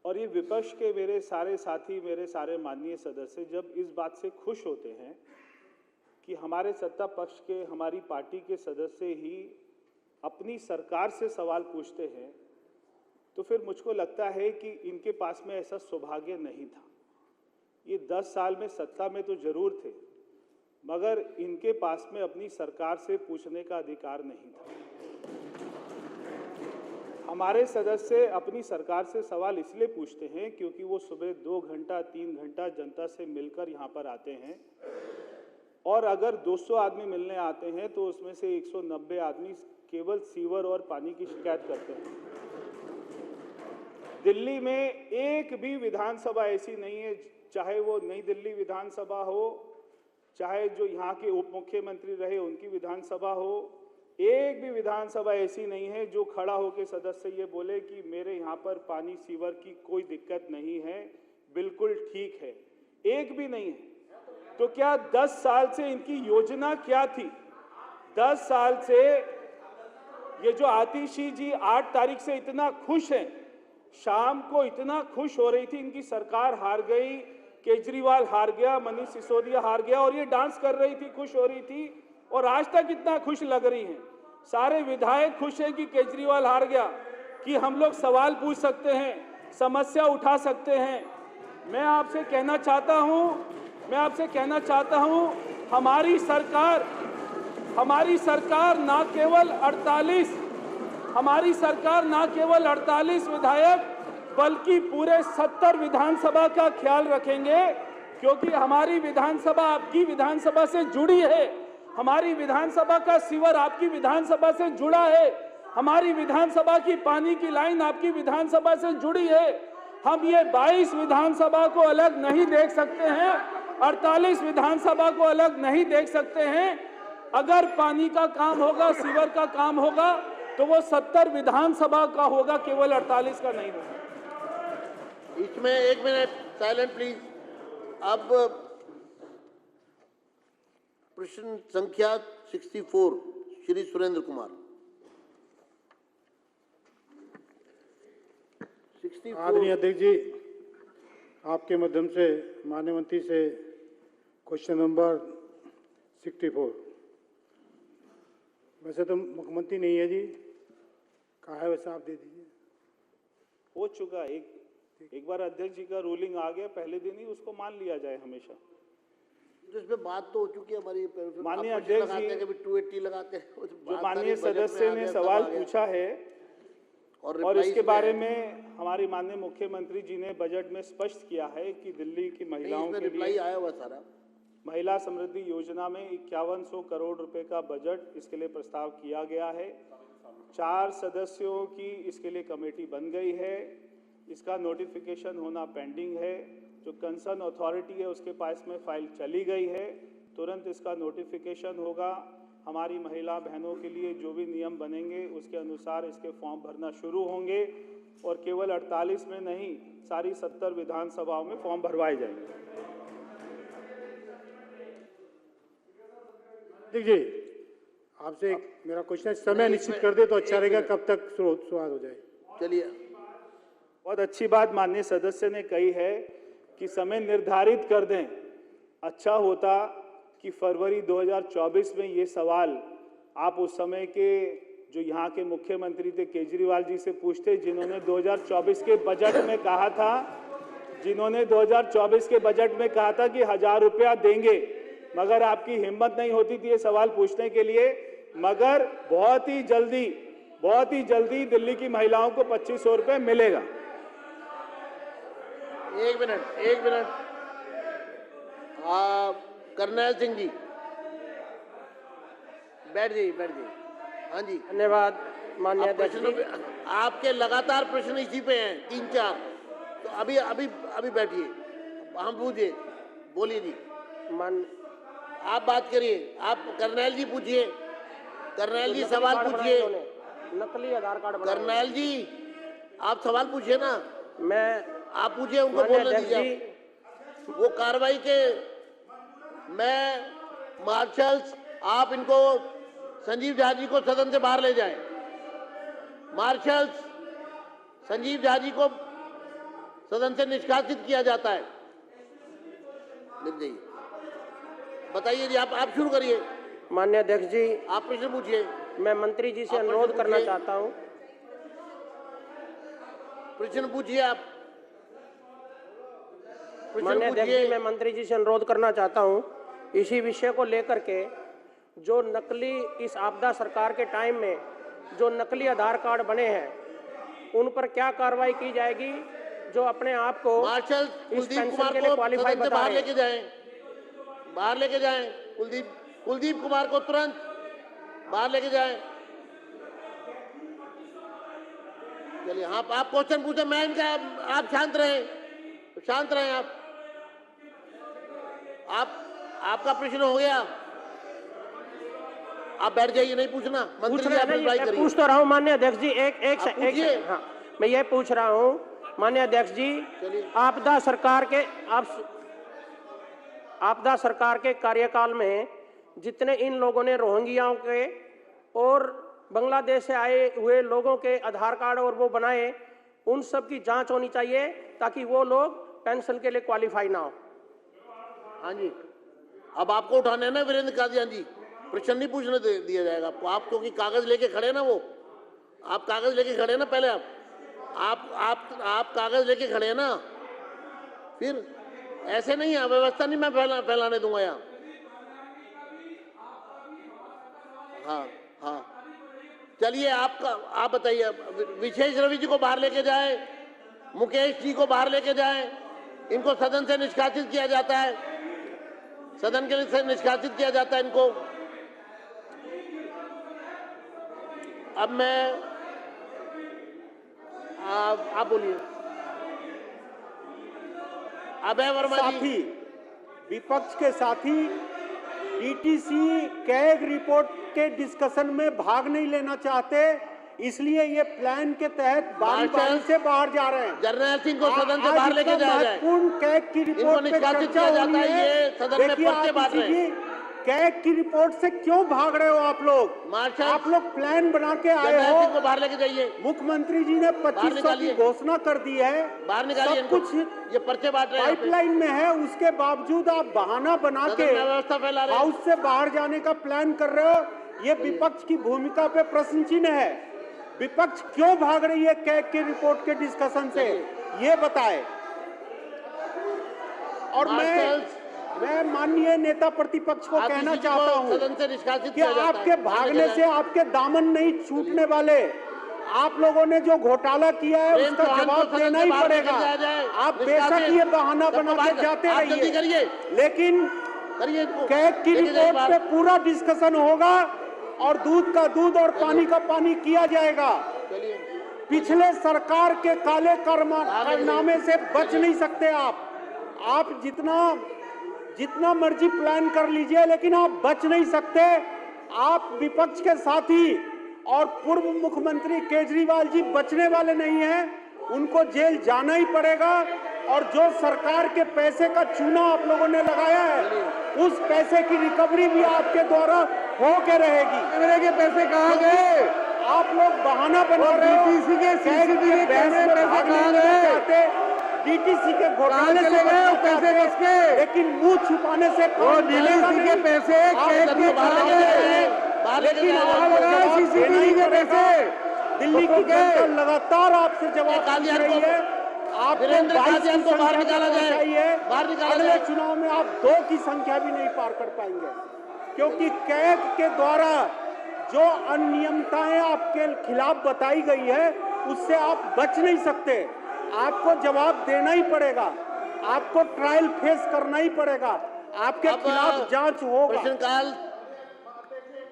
और ये विपक्ष के मेरे सारे साथी, मेरे सारे माननीय सदस्य जब इस बात से खुश होते हैं कि हमारे सत्ता पक्ष के, हमारी पार्टी के सदस्य ही अपनी सरकार से सवाल पूछते हैं, तो फिर मुझको लगता है कि इनके पास में ऐसा सौभाग्य नहीं था। ये 10 साल में सत्ता में तो जरूर थे, मगर इनके पास में अपनी सरकार से पूछने का अधिकार नहीं था। हमारे सदस्य अपनी सरकार से सवाल इसलिए पूछते हैं क्योंकि वो सुबह 2 घंटा 3 घंटा जनता से मिलकर यहाँ पर आते हैं, और अगर 200 आदमी मिलने आते हैं तो उसमें से 190 आदमी केवल सीवर और पानी की शिकायत करते हैं। दिल्ली में एक भी विधानसभा ऐसी नहीं है, चाहे वो नई दिल्ली विधानसभा हो, चाहे जो यहाँ के उप मुख्यमंत्री रहे उनकी विधानसभा हो, एक भी विधानसभा ऐसी नहीं है जो खड़ा होकर सदस्य ये बोले कि मेरे यहाँ पर पानी सीवर की कोई दिक्कत नहीं है, बिल्कुल ठीक है। एक भी नहीं है। तो क्या 10 साल से इनकी योजना क्या थी? 10 साल से ये जो आतिशी जी 8 तारीख से इतना खुश हैं, शाम को इतना खुश हो रही थी, इनकी सरकार हार गई, केजरीवाल हार गया, मनीष सिसोदिया हार गया, और ये डांस कर रही थी, खुश हो रही थी, और आज तक इतना खुश लग रही हैं। सारे विधायक खुश हैं कि केजरीवाल हार गया, कि हम लोग सवाल पूछ सकते हैं, समस्या उठा सकते हैं। मैं आपसे कहना चाहता हूं, हमारी सरकार ना केवल 48 विधायक बल्कि पूरे 70 विधानसभा का ख्याल रखेंगे, क्योंकि हमारी विधानसभा आपकी विधानसभा से जुड़ी है। हमारी विधानसभा का सीवर आपकी विधानसभा से जुड़ा है। हमारी विधानसभा की पानी की लाइन आपकी विधानसभा से जुड़ी है। हम ये 22 विधानसभा को अलग नहीं देख सकते हैं, 48 विधानसभा को अलग नहीं देख सकते हैं। अगर पानी का काम होगा, सीवर का काम होगा, तो वो 70 विधानसभा का होगा, केवल 48 का नहीं होगा। इसमें 1 मिनट साइलेंट प्लीज। अब प्रश्न संख्या 64 श्री सुरेंद्र कुमार। 64। आदरणीय अध्यक्ष जी, आपके माध्यम से माननीय मंत्री से क्वेश्चन नंबर 64। वैसे तो मुख्यमंत्री नहीं है जी, कहा है वैसा आप दे दीजिए। हो चुका, एक बार अध्यक्ष जी का रूलिंग आ गया, पहले दिन ही उसको मान लिया जाए हमेशा। तो इसमें बात तो हो चुकी है हमारी। माननीय अध्यक्ष जी, 280 लगाते हैं, जो माननीय सदस्य ने सवाल पूछा है और इसके बारे में हमारी माननीय मुख्यमंत्री जी ने बजट में स्पष्ट किया है कि दिल्ली की महिलाओं के लिए आया हुआ सारा महिला समृद्धि योजना में 5100 करोड़ रुपए का बजट इसके लिए प्रस्ताव किया गया है। 4 सदस्यों की इसके लिए कमेटी बन गई है। इसका नोटिफिकेशन होना पेंडिंग है। जो कंसर्न अथॉरिटी है उसके पास में फाइल चली गई है, तुरंत इसका नोटिफिकेशन होगा। हमारी महिला बहनों के लिए जो भी नियम बनेंगे उसके अनुसार इसके फॉर्म भरना शुरू होंगे, और केवल 48 में नहीं, सारी 70 विधानसभाओं में फॉर्म भरवाए जाएंगे। देखिए, आपसे मेरा क्वेश्चन है, समय निश्चित कर दे तो अच्छा रहेगा, कब तक शुरुआत हो जाए। चलिए, बहुत अच्छी बात माननीय सदस्य ने कही है कि समय निर्धारित कर दें। अच्छा होता कि फरवरी 2024 में ये सवाल आप उस समय के जो यहाँ के मुख्यमंत्री थे केजरीवाल जी से पूछते, जिन्होंने 2024 के बजट में कहा था कि 1000 रुपया देंगे, मगर आपकी हिम्मत नहीं होती थी ये सवाल पूछने के लिए। मगर बहुत ही जल्दी दिल्ली की महिलाओं को 2500 रुपये मिलेगा। एक मिनट। करनैल सिंह जी, बैठ जाइए। हाँ जी, धन्यवाद माननीय अध्यक्ष जी। आपके लगातार प्रश्न इसी पे हैं 3-4, तो अभी बैठिए, हम पूछिए, बोलिए जी। आप बात करिए, आप करनैल जी पूछिए, करनैल जी सवाल पूछिए। नकली आधार कार्ड करनैल जी आप सवाल पूछिए ना। आप पूछिए, उनको बोलने दीजिए। वो कार्रवाई के मार्शल्स, आप इनको संजीव झा जी को सदन से बाहर ले जाएं। मार्शल्स, संजीव झा जी को सदन से निष्कासित किया जाता है। लिख जाइए, बताइए जी, आप शुरू करिए। माननीय अध्यक्ष जी, आप प्रश्न पूछिए। मैं मंत्री जी से आप अनुरोध प्रश्न करना पूछिए। चाहता हूं। प्रश्न पूछिए आप। माननीय अध्यक्ष जी, मैं मंत्री जी से अनुरोध करना चाहता हूं, इसी विषय को लेकर के जो नकली इस आपदा सरकार के टाइम में जो नकली आधार कार्ड बने हैं उन पर क्या कार्रवाई की जाएगी, जो अपने आप को मार्शल इस कुलदीप पेंशन कुमार के लिए को क्वालिफाई सदन से बता बाहर रहे हैं। लेके जाएं, बाहर लेके जाएं। कुलदीप कुमार को तुरंत बाहर लेके जाएं। चलिए, आप क्वेश्चन पूछे, मैं इनका, आप शांत रहें, शांत रहें। आपका प्रश्न हो गया, आप बैठ जाइए, नहीं पूछना। मंत्री जी आप रिप्लाई करिए। पूछ तो रहा हूँ माननीय अध्यक्ष जी, एक पूछिए। सेकंड। हाँ, मैं ये पूछ रहा हूँ माननीय अध्यक्ष जी, चलिए। आपदा सरकार के कार्यकाल में जितने इन लोगों ने रोहिंग्याओं के और बांग्लादेश से आए हुए लोगों के आधार कार्ड और वो बनाए, उन सब की जांच होनी चाहिए ताकि वो लोग पेंशन के लिए क्वालिफाई ना हो। हाँ जी, अब आपको उठाना है ना वीरेंद्र कादियान जी, प्रश्न नहीं पूछने दिया जाएगा आपको। आप क्योंकि कागज लेके खड़े ना, वो आप कागज लेके खड़े ना, पहले आप कागज लेके खड़े हैं ना, फिर ऐसे नहीं है, व्यवस्था नहीं मैं फैलाने दूंगा यहाँ। हाँ, चलिए, आप बताइए। विशेष रवि जी को बाहर लेके जाए, मुकेश जी को बाहर लेके जाए, इनको सदन से निष्कासित किया जाता है, सदन के से निष्कासित किया जाता है इनको। अब मैं आप बोलिए। अभय वर्मा जी। साथी, विपक्ष के साथी डीटीसी कैग रिपोर्ट के डिस्कशन में भाग नहीं लेना चाहते, इसलिए ये प्लान के तहत बारी से बाहर जा रहे हैं। जर्नैल सिंह को सदन से बाहर लेके जाया जाए। महत्वपूर्ण कैग की रिपोर्ट पे निष्कासित चर्चा किया होनी जाता है, है। ये सदन में देखिए, पर्चे बांट रहे हैं। कैग की रिपोर्ट से क्यों भाग रहे हो आप लोग? मार्शल, आप लोग प्लान बना के आए जर्नैल सिंह हो। को बाहर लेके जाइए। मुख्यमंत्री जी ने 2500 की घोषणा कर दी है, बाहर निकालिए सब इनको। कुछ ये पर्चे बांट रहे हैं यहाँ पे। पाइपलाइन में है, उसके बावजूद आप बहाना बना सदन के में व्यवस्था फैला रहे हैं। हाउस से बाहर जाने का प्लान कर रहे हो। ये विपक्ष की भूमिका पे प्रश्न चिन्ह है। विपक्ष क्यों भाग रही है कैग की रिपोर्ट के डिस्कशन से, ये बताए। और मैं माननीय नेता प्रतिपक्ष को कहना चाहता हूं सदन से निष्कासित कि किया जाता है। आपके भागने से आपके दामन नहीं छूटने वाले। आप लोगों ने जो घोटाला किया है प्रेम उसका चौहान को जवाब सदन देना से ही बाहर पड़ेगा। लेकर जाया जाए। आप निष्कासित। बेशक ये बहाना बना के जाते आप जल्दी करिए। रहिए, लेकिन करिए इनको। कैग की लेके जाइए रिपोर्ट पे बाहर। पूरा डिस्कशन होगा और दूध का दूध और पानी का पानी किया जाएगा। चलिए, पिछले सरकार के काले कारनामे से बच नहीं सकते आप जितना मर्जी प्लान कर लीजिए, लेकिन आप बच नहीं सकते। आप विपक्ष के साथी और पूर्व मुख्यमंत्री केजरीवाल जी बचने वाले नहीं हैं, उनको जेल जाना ही पड़ेगा। और जो सरकार के पैसे का चूना आप लोगों ने लगाया है, उस पैसे की रिकवरी भी आपके द्वारा हो के रहेगी। मेरे के पैसे कहाँ गए? आप लोग बहाना बना रहे हो। डीटीसी के सीसीटीवी कैमरे पैसे कहाँ गए? डीटीसी के घोटाले से पैसे किसके? लेकिन मुंह छुपाने से डीटीसी के पैसे लेकिन सीसीटीवी के पैसे दिल्ली की जनता लगातार आपसे जवाब पूछ रही है। आपको 22 को बाहर निकाला चाहिए। अगले चुनाव में आप 2 की संख्या भी नहीं पार कर पाएंगे, क्योंकि कैग के द्वारा जो अनियमितताएं आपके खिलाफ बताई गई है उससे आप बच नहीं सकते। आपको जवाब देना ही पड़ेगा, आपको ट्रायल फेस करना ही पड़ेगा, आपके खिलाफ जांच होगा। प्रश्नकाल